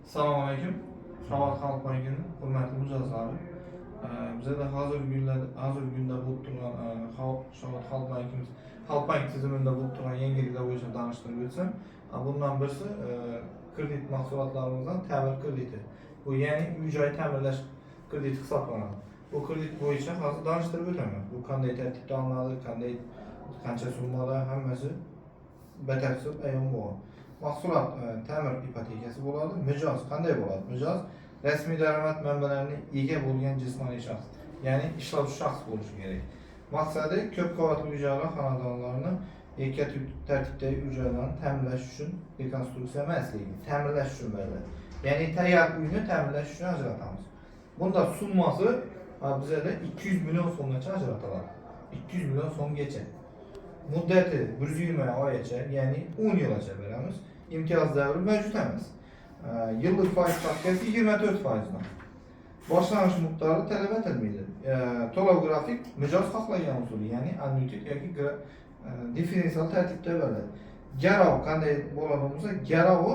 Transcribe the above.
Assalomu alaykum. Shabbat Xalq bankinin hurmatli mijozlari. Bizda hozirgi kunda bo'lib turgan Shabbat Xalq bankimiz Xalq bank tizimida bo'lib turgan yangiliklar bo'yicha tanishtirib o'tsam, bundan birisi kredit mahsulotlarimizdan ta'mir krediti. Bu ya'ni uy-joy ta'mirlash krediti hisoblanadi. Bu kredit bo'yicha hozir tanishtirib o'taman. Bu qanday tartibda olinadi, qancha summada, hammasi batafsil ayon bo'ladi. Mahsulot ta'mir ipotekasi bo'ladi. Mijoz qanday bo'ladi? Mijoz rasmiy daromad manbalarining ega bo'lgan jismoniy shaxs, ya'ni ishlovchi shaxs bo'lishi kerak. Maqsadi ko'p qavatli uy-joylar xonadonlarini yakka tartibdagi uy-joylarni ta'mirlash uchun rekonstruksiya emasligi, ta'mirlash uchun beriladi. Ya'ni tayyor uyni ta'mirlash uchun ajratamiz. Bunda summasi bizda 200 million so'mgacha ajratiladi. 200 million so'mgacha. Muddati 120 oygacha, ya'ni 10 yilgacha beramiz. İmtiyoz davri mavjud emas. Yillik foiz stavkasi 24%dan. Boshlanish miqdori talab etilmaydi. To'lov grafik mijoz xohlagan usuli, ya'ni annuitet yoki differensial tartibda beriladi. Garov qanday bo'ladi bo'lsa, garovi